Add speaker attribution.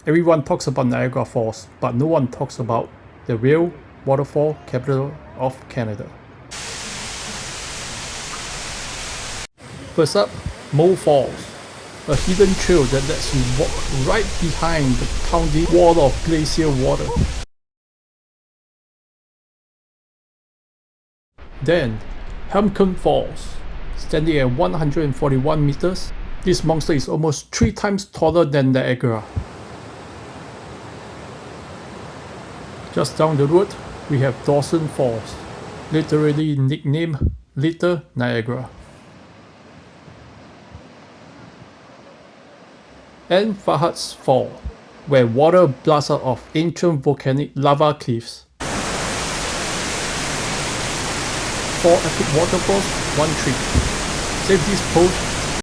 Speaker 1: Everyone talks about Niagara Falls, but no one talks about the real waterfall capital of Canada. First up, Moul Falls, a hidden trail that lets you walk right behind the pounding wall of glacial water. Then, Helmcken Falls, standing at 141 meters, this monster is almost 3 times taller than Niagara. Just down the road, we have Dawson Falls, literally nicknamed Little Niagara. And Spahats Falls, where water blasts out of ancient volcanic lava cliffs. 4 epic waterfalls, 1 trip. Save this post